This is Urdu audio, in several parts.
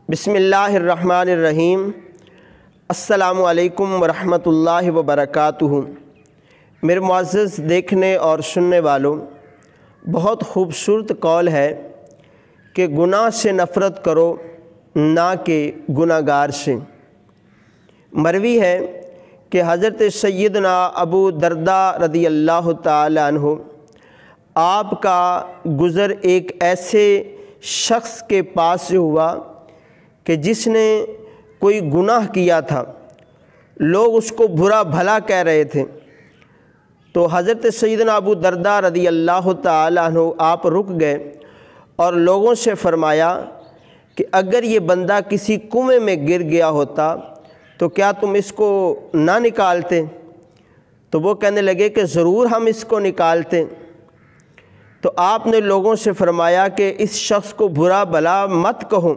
بسم اللہ الرحمن الرحیم۔ السلام علیکم ورحمۃ اللہ وبرکاتہ۔ میرے معزز دیکھنے اور سننے والوں، بہت خوبصورت قول ہے کہ گناہ سے نفرت کرو نہ کہ گناہ گار سے۔ مروی ہے کہ حضرت سیدنا ابو درداء رضی اللہ تعالی عنہ آپ کا گزر ایک ایسے شخص کے پاس سے ہوا کہ جس نے کوئی گناہ کیا تھا، لوگ اس کو برا بھلا کہہ رہے تھے۔ تو حضرت سیدنا ابو درداء رضی اللہ تعالی عنہ آپ رک گئے اور لوگوں سے فرمایا کہ اگر یہ بندہ کسی کنویں میں گر گیا ہوتا تو کیا تم اس کو نہ نکالتے؟ تو وہ کہنے لگے کہ ضرور ہم اس کو نکالتے۔ تو آپ نے لوگوں سے فرمایا کہ اس شخص کو برا بھلا مت کہو،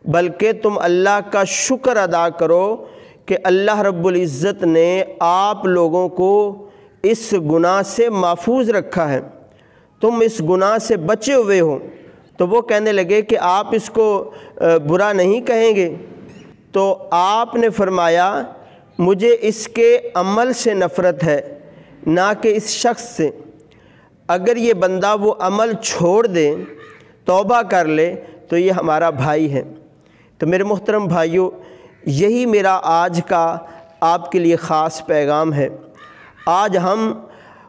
بلکہ تم اللہ کا شکر ادا کرو کہ اللہ رب العزت نے آپ لوگوں کو اس گناہ سے محفوظ رکھا ہے، تم اس گناہ سے بچے ہوئے ہو۔ تو وہ کہنے لگے کہ آپ اس کو برا نہیں کہیں گے؟ تو آپ نے فرمایا مجھے اس کے عمل سے نفرت ہے نہ کہ اس شخص سے۔ اگر یہ بندہ وہ عمل چھوڑ دے، توبہ کر لے تو یہ ہمارا بھائی ہے۔ تو میرے محترم بھائیوں، یہی میرا آج کا آپ کے لیے خاص پیغام ہے۔ آج ہم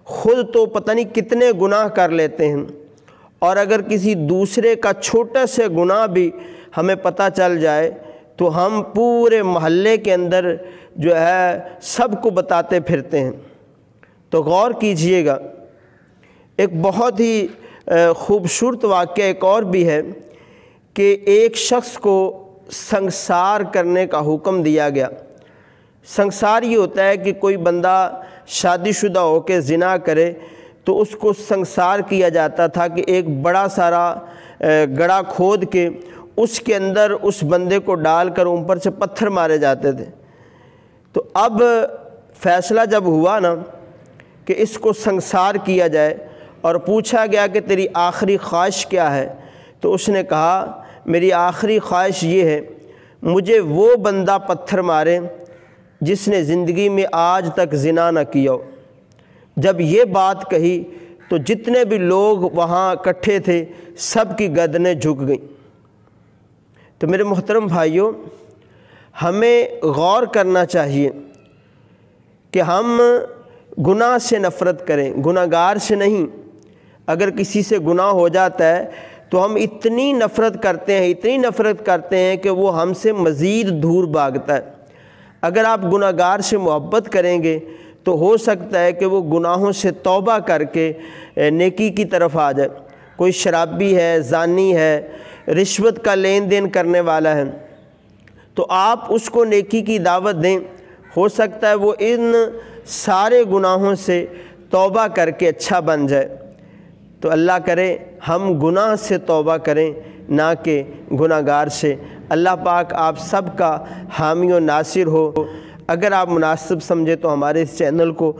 خود تو پتہ نہیں کتنے گناہ کر لیتے ہیں، اور اگر کسی دوسرے کا چھوٹا سے گناہ بھی ہمیں پتہ چل جائے تو ہم پورے محلے کے اندر جو ہے سب کو بتاتے پھرتے ہیں۔ تو غور کیجئے گا، ایک بہت ہی خوبصورت واقعہ ایک اور بھی ہے کہ ایک شخص کو سنگسار کرنے کا حکم دیا گیا۔ سنگسار یہ ہوتا ہے کہ کوئی بندہ شادی شدہ ہو کے زنا کرے تو اس کو سنگسار کیا جاتا تھا کہ ایک بڑا سارا گڑھا کھود کے اس کے اندر اس بندے کو ڈال کر اوپر سے پتھر مارے جاتے تھے۔ تو اب فیصلہ جب ہوا نا کہ اس کو سنگسار کیا جائے اور پوچھا گیا کہ تیری آخری خواہش کیا ہے، تو اس نے کہا میری آخری خواہش یہ ہے مجھے وہ بندہ پتھر مارے جس نے زندگی میں آج تک زنا نہ کیا ہو۔ جب یہ بات کہی تو جتنے بھی لوگ وہاں اکٹھے تھے سب کی گردنیں جھک گئیں۔ تو میرے محترم بھائیوں، ہمیں غور کرنا چاہیے کہ ہم گناہ سے نفرت کریں، گناہ گار سے نہیں۔ اگر کسی سے گناہ ہو جاتا ہے تو ہم اتنی نفرت کرتے ہیں کہ وہ ہم سے مزید دور بھاگتا ہے۔ اگر آپ گناہ گار سے محبت کریں گے تو ہو سکتا ہے کہ وہ گناہوں سے توبہ کر کے نیکی کی طرف آ جائے۔ کوئی شرابی ہے، زانی ہے، رشوت کا لین دین کرنے والا ہے، تو آپ اس کو نیکی کی دعوت دیں، ہو سکتا ہے وہ ان سارے گناہوں سے توبہ کر کے اچھا بن جائے۔ تو اللہ کرے ہم گناہ سے توبہ کریں نہ کہ گناہ گار سے۔ اللہ پاک آپ سب کا حامی و ناصر ہو۔ اگر آپ مناسب سمجھے تو ہمارے اس چینل کو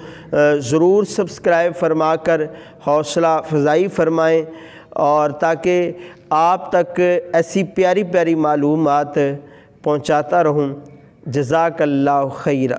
ضرور سبسکرائب فرما کر حوصلہ افزائی فرمائیں، اور تاکہ آپ تک ایسی پیاری پیاری معلومات پہنچاتا رہوں۔ جزاک اللہ خیرہ۔